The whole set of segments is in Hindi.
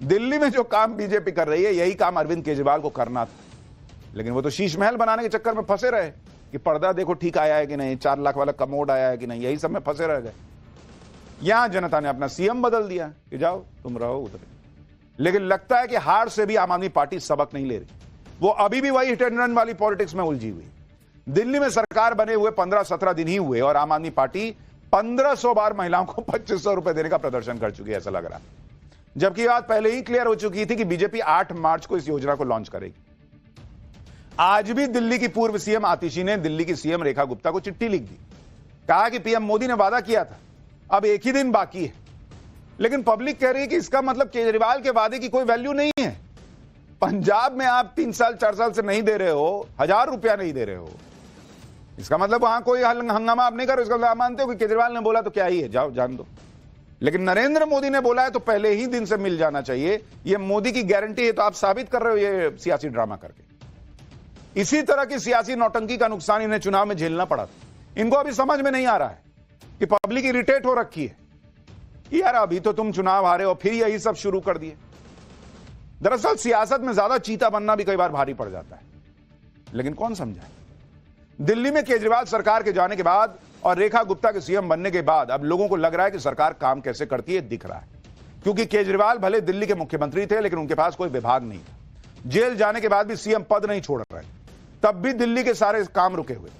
दिल्ली में जो काम बीजेपी कर रही है यही काम अरविंद केजरीवाल को करना था, लेकिन वो तो शीश महल बनाने के चक्कर में फंसे रहे कि पर्दा देखो ठीक आया है कि नहीं, 4 लाख वाला कमोड आया है कि नहीं, यही सब में फंसे रह गए। यहां जनता ने अपना सीएम बदल दिया कि जाओ तुम रहो उधर। लेकिन लगता है कि हार से भी आम आदमी पार्टी सबक नहीं ले रही, वो अभी भी वही हिट एंड रन वाली पॉलिटिक्स में उलझी हुई। दिल्ली में सरकार बने हुए 15-17 दिन ही हुए और आम आदमी पार्टी 1500 बार महिलाओं को 2500 रुपए देने का प्रदर्शन कर चुकी है, ऐसा लग रहा है। जबकि बात पहले ही क्लियर हो चुकी थी कि बीजेपी 8 मार्च को इस योजना को लॉन्च करेगी। आज भी दिल्ली की पूर्व सीएम आतिशी ने दिल्ली की सीएम रेखा गुप्ता को चिट्ठी लिख दी, कहा कि पीएम मोदी ने वादा किया था, अब एक ही दिन बाकी है। लेकिन पब्लिक कह रही है कि इसका मतलब केजरीवाल के वादे की कोई वैल्यू नहीं है। पंजाब में आप 3 साल 4 साल से नहीं दे रहे हो, 1000 रुपया नहीं दे रहे हो, इसका मतलब वहां कोई हंगामा आप नहीं कर रहे। इसका मतलब आप मानते हो कि केजरीवाल ने बोला तो क्या ही है, जाओ जान दो। लेकिन नरेंद्र मोदी ने बोला है तो पहले ही दिन से मिल जाना चाहिए, यह मोदी की गारंटी है। तो आप साबित कर रहे हो ये सियासी ड्रामा करके। इसी तरह की सियासी नौटंकी का नुकसान इन्हें चुनाव में झेलना पड़ा था। इनको अभी समझ में नहीं आ रहा है कि पब्लिक इरिटेट हो रखी है, यार अभी तो तुम चुनाव हारे और फिर यही सब शुरू कर दिए। दरअसल सियासत में ज्यादा चीता बनना भी कई बार भारी पड़ जाता है, लेकिन कौन समझाए। दिल्ली में केजरीवाल सरकार के जाने के बाद और रेखा गुप्ता के सीएम बनने के बाद अब लोगों को लग रहा है कि सरकार काम कैसे करती है दिख रहा है। क्योंकि केजरीवाल भले दिल्ली के मुख्यमंत्री थे, लेकिन उनके पास कोई विभाग नहीं था। जेल जाने के बाद भी सीएम पद नहीं छोड़ रहे, तब भी दिल्ली के सारे काम रुके हुए।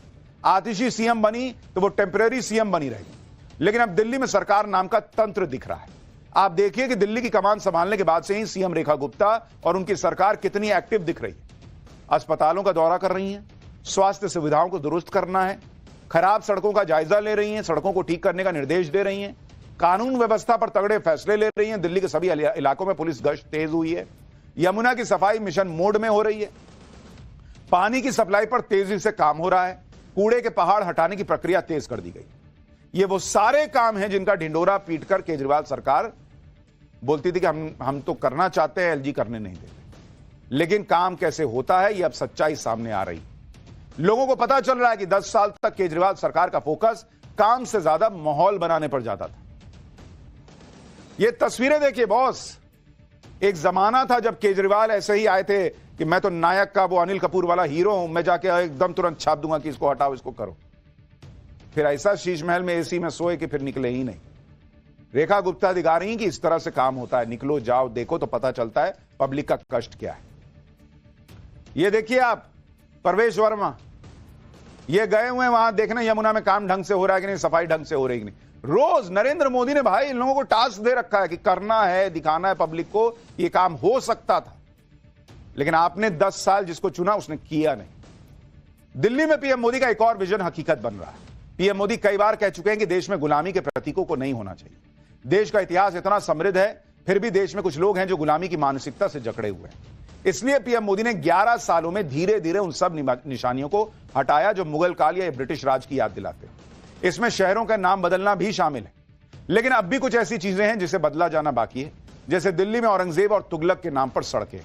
आतिशी सीएम बनी तो वो टेम्परेरी सीएम बनी रहेगी, लेकिन अब दिल्ली में सरकार नाम का तंत्र दिख रहा है। आप देखिए कि दिल्ली की कमान संभालने के बाद से ही सीएम रेखा गुप्ता और उनकी सरकार कितनी एक्टिव दिख रही है। अस्पतालों का दौरा कर रही है, स्वास्थ्य सुविधाओं को दुरुस्त करना है, खराब सड़कों का जायजा ले रही हैं, सड़कों को ठीक करने का निर्देश दे रही हैं, कानून व्यवस्था पर तगड़े फैसले ले रही हैं। दिल्ली के सभी इलाकों में पुलिस गश्त तेज हुई है। यमुना की सफाई मिशन मोड में हो रही है। पानी की सप्लाई पर तेजी से काम हो रहा है। कूड़े के पहाड़ हटाने की प्रक्रिया तेज कर दी गई। ये वो सारे काम हैं जिनका ढिंडोरा पीटकर केजरीवाल सरकार बोलती थी कि हम तो करना चाहते हैं, एलजी करने नहीं देते। लेकिन काम कैसे होता है, ये अब सच्चाई सामने आ रही। लोगों को पता चल रहा है कि 10 साल तक केजरीवाल सरकार का फोकस काम से ज्यादा माहौल बनाने पर जाता था। ये तस्वीरें देखिए बॉस, एक जमाना था जब केजरीवाल ऐसे ही आए थे कि मैं तो नायक का वो अनिल कपूर वाला हीरो हूं, मैं जाके एकदम तुरंत छाप दूंगा कि इसको हटाओ, इसको करो। फिर ऐसा शीश महल में एसी में सोए कि फिर निकले ही नहीं। रेखा गुप्ता दिखा रही कि इस तरह से काम होता है, निकलो जाओ देखो तो पता चलता है पब्लिक का कष्ट क्या है। ये देखिए आप, परवेश वर्मा ये गए हुए वहां देखने यमुना में काम ढंग से हो रहा है कि नहीं, सफाई ढंग से हो रही है कि नहीं। रोज नरेंद्र मोदी ने भाई इन लोगों को टास्क दे रखा है कि करना है, दिखाना है पब्लिक को ये काम हो सकता था। लेकिन आपने 10 साल जिसको चुना उसने किया नहीं। दिल्ली में पीएम मोदी का एक और विजन हकीकत बन रहा है। पीएम मोदी कई बार कह चुके हैं कि देश में गुलामी के प्रतीकों को नहीं होना चाहिए। देश का इतिहास इतना समृद्ध है, फिर भी देश में कुछ लोग हैं जो गुलामी की मानसिकता से जकड़े हुए हैं। इसलिए पीएम मोदी ने 11 सालों में धीरे धीरे उन सब निशानियों को हटाया जो मुगल काल या ब्रिटिश राज की याद दिलाते हैं। इसमें शहरों का नाम बदलना भी शामिल है। लेकिन अब भी कुछ ऐसी चीजें हैं जिसे बदला जाना बाकी है। जैसे दिल्ली में औरंगजेब और तुगलक के नाम पर सड़कें,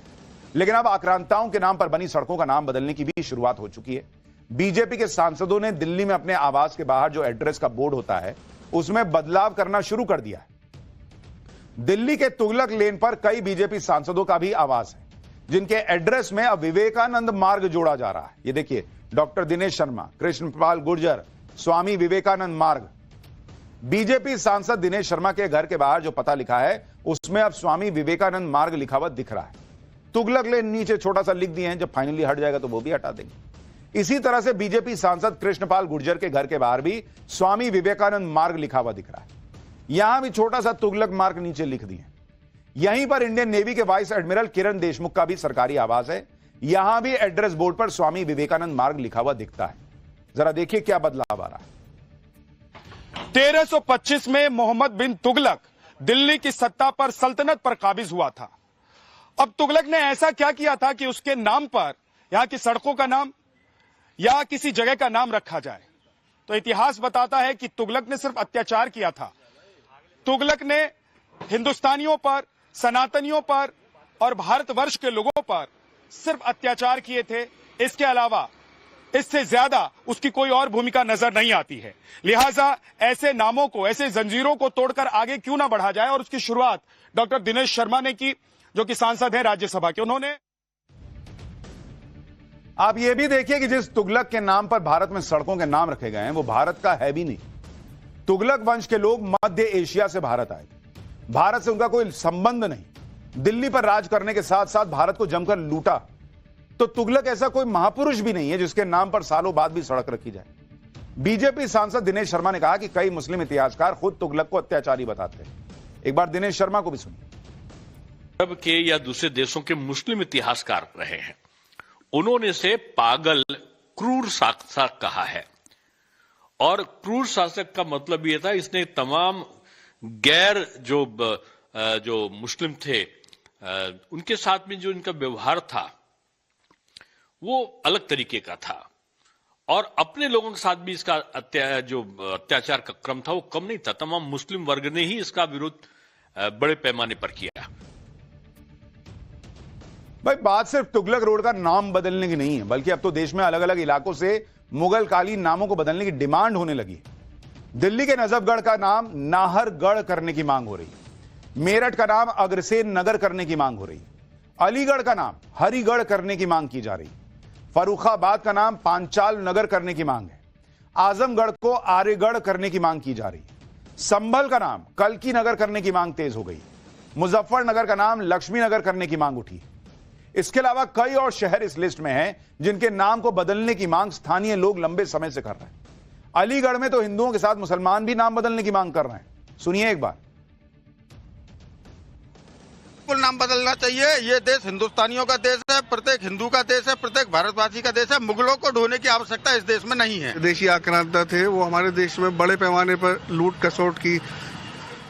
लेकिन अब आक्रांताओं के नाम पर बनी सड़कों का नाम बदलने की भी शुरुआत हो चुकी है। बीजेपी के सांसदों ने दिल्ली में अपने आवास के बाहर जो एड्रेस का बोर्ड होता है उसमें बदलाव करना शुरू कर दिया है। दिल्ली के तुगलक लेन पर कई बीजेपी सांसदों का भी आवास है जिनके एड्रेस में अब विवेकानंद मार्ग जोड़ा जा रहा है। ये देखिए, डॉक्टर दिनेश शर्मा, कृष्णपाल गुर्जर, स्वामी विवेकानंद मार्ग। बीजेपी सांसद दिनेश शर्मा के घर के बाहर जो पता लिखा है उसमें अब स्वामी विवेकानंद मार्ग लिखा हुआ दिख रहा है। तुगलक लेन नीचे छोटा सा लिख दिए हैं, जब फाइनली हट जाएगा तो वो भी हटा देंगे। इसी तरह से बीजेपी सांसद कृष्णपाल गुर्जर के घर के बाहर भी स्वामी विवेकानंद मार्ग लिखा हुआ दिख रहा है। यहां भी छोटा सा तुगलक मार्ग नीचे लिख दिए। यहीं पर इंडियन नेवी के वाइस एडमिरल किरण देशमुख का भी सरकारी आवास है। यहां भी एड्रेस बोर्ड पर स्वामी विवेकानंद मार्ग लिखा हुआ दिखता है। जरा देखिए क्या बदलाव आ रहा है। 1325 में मोहम्मद बिन तुगलक दिल्ली की सत्ता पर सल्तनत पर काबिज हुआ था। अब तुगलक ने ऐसा क्या किया था कि उसके नाम पर यहां की सड़कों का नाम या किसी जगह का नाम रखा जाए? तो इतिहास बताता है कि तुगलक ने सिर्फ अत्याचार किया था। तुगलक ने हिंदुस्तानियों पर, सनातनियों पर और भारतवर्ष के लोगों पर सिर्फ अत्याचार किए थे। इसके अलावा इससे ज्यादा उसकी कोई और भूमिका नजर नहीं आती है। लिहाजा ऐसे नामों को, ऐसे जंजीरों को तोड़कर आगे क्यों ना बढ़ा जाए, और उसकी शुरुआत डॉक्टर दिनेश शर्मा ने की, जो कि सांसद है राज्यसभा के। उन्होंने आप ये भी देखिए कि जिस तुगलक के नाम पर भारत में सड़कों के नाम रखे गए हैं वो भारत का है भी नहीं। तुगलक वंश के लोग मध्य एशिया से भारत आए थे, भारत से उनका कोई संबंध नहीं। दिल्ली पर राज करने के साथ साथ भारत को जमकर लूटा। तो तुगलक ऐसा कोई महापुरुष भी नहीं है जिसके नाम पर सालों बाद भी सड़क रखी जाए। बीजेपी सांसद दिनेश शर्मा ने कहा कि कई मुस्लिम इतिहासकार खुद तुगलक को अत्याचारी बताते हैं। एक बार दिनेश शर्मा को भी सुनिए। अरब के या दूसरे देशों के मुस्लिम इतिहासकार रहे हैं, उन्होंने इसे पागल, क्रूर शासक कहा है। और क्रूर शासक का मतलब यह था इसने तमाम गैर जो मुस्लिम थे उनके साथ में जो इनका व्यवहार था वो अलग तरीके का था, और अपने लोगों के साथ भी इसका अत्याचार का क्रम था वो कम नहीं था। तमाम मुस्लिम वर्ग ने ही इसका विरोध बड़े पैमाने पर किया। भाई बात सिर्फ तुगलक रोड का नाम बदलने की नहीं है, बल्कि अब तो देश में अलग अलग इलाकों से मुगल कालीन नामों को बदलने की डिमांड होने लगी है। दिल्ली के नजफगढ़ का नाम नाहरगढ़ करने की मांग हो रही है। मेरठ का नाम अग्रसेन नगर करने की मांग हो रही है। अलीगढ़ का नाम हरिगढ़ करने की मांग की जा रही है। फर्रुखाबाद का नाम पांचाल नगर करने की मांग है। आजमगढ़ को आर्यगढ़ करने की मांग की जा रही है। संभल का नाम कल्की नगर करने की मांग तेज हो गई। मुजफ्फरनगर का नाम लक्ष्मी नगर करने की मांग उठी। इसके अलावा कई और शहर इस लिस्ट में हैं जिनके नाम को बदलने की मांग स्थानीय लोग लंबे समय से कर रहे हैं। अलीगढ़ में तो हिंदुओं के साथ मुसलमान भी नाम बदलने की मांग कर रहे हैं। सुनिए एक बार। बिल्कुल नाम बदलना चाहिए। ये देश हिंदुस्तानियों का देश है, प्रत्येक हिंदू का देश है, प्रत्येक भारतवासी का देश है। मुगलों को ढोने की आवश्यकता इस देश में नहीं है। विदेशी आक्रांता थे, वो हमारे देश में बड़े पैमाने पर लूट खसोट की,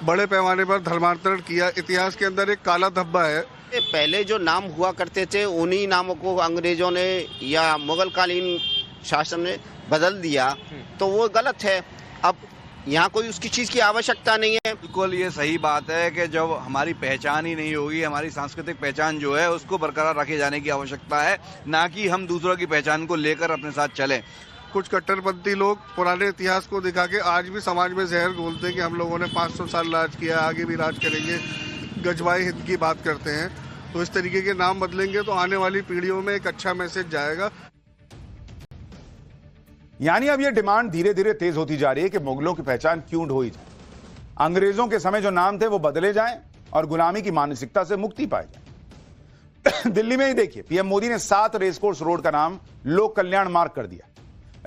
बड़े पैमाने पर धर्मांतरण किया। इतिहास के अंदर एक काला धब्बा है। पहले जो नाम हुआ करते थे उन्हीं नामों को अंग्रेजों ने या मुगल कालीन शासन ने बदल दिया, तो वो गलत है। अब यहाँ कोई उसकी चीज की आवश्यकता नहीं है। बिल्कुल ये सही बात है कि जब हमारी पहचान ही नहीं होगी, हमारी सांस्कृतिक पहचान जो है उसको बरकरार रखे जाने की आवश्यकता है, ना कि हम दूसरों की पहचान को लेकर अपने साथ चलें। कुछ कट्टरपंथी लोग पुराने इतिहास को दिखा के आज भी समाज में जहर घोलते हैं कि हम लोगों ने 500 साल राज किया, आगे भी राज करेंगे, गजवाई हिंद की बात करते हैं। तो इस तरीके के नाम बदलेंगे तो आने वाली पीढ़ियों में एक अच्छा मैसेज जाएगा। यानी अब यह डिमांड धीरे धीरे तेज होती जा रही है कि मुगलों की पहचान क्यों ढोई जाए, अंग्रेजों के समय जो नाम थे वो बदले जाएं और गुलामी की मानसिकता से मुक्ति पाए जाए। दिल्ली में ही देखिए, पीएम मोदी ने 7 रेसकोर्स रोड का नाम लोक कल्याण मार्ग कर दिया,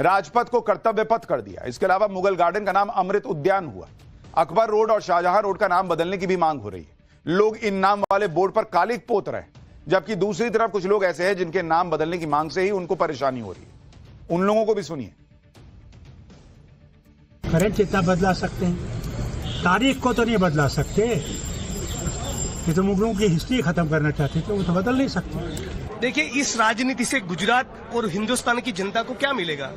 राजपथ को कर्तव्य पथ कर दिया। इसके अलावा मुगल गार्डन का नाम अमृत उद्यान हुआ। अकबर रोड और शाहजहां रोड का नाम बदलने की भी मांग हो रही है। लोग इन नाम वाले बोर्ड पर कालिक पोत रहे हैं, जबकि दूसरी तरफ कुछ लोग ऐसे हैं जिनके नाम बदलने की मांग से ही उनको परेशानी हो रही है। उन लोगों को भी सुनिए। करंट जितना बदला सकते हैं, तारीख को तो नहीं बदला सकते। ये तो मुगलों की हिस्ट्री खत्म करना चाहते थे, वो तो बदल नहीं सकते। देखिए, इस राजनीति से गुजरात और हिंदुस्तान की जनता को क्या मिलेगा?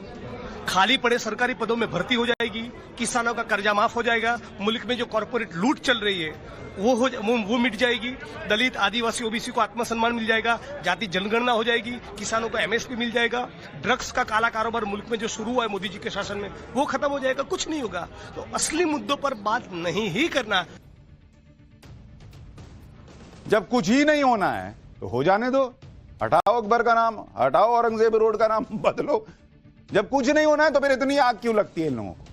खाली पड़े सरकारी पदों में भर्ती हो जाएगी, किसानों का कर्जा माफ हो जाएगा, मुल्क में जो कॉर्पोरेट लूट चल रही है वो मिट जाएगी, दलित आदिवासी ओबीसी को आत्मसम्मान मिल जाएगा, जाति जनगणना हो जाएगी, किसानों को एमएसपी मिल जाएगा, ड्रग्स का काला कारोबार मुल्क में जो शुरू हुआ है मोदी जी के शासन में वो खत्म हो जाएगा। कुछ नहीं होगा। तो असली मुद्दों पर बात नहीं ही करना। जब कुछ ही नहीं होना है तो हो जाने दो, हटाओ अकबर का नाम, हटाओ औरंगजेब रोड का नाम, बदलो। जब कुछ नहीं होना है तो फिर इतनी आग क्यों लगती है इन लोगों को?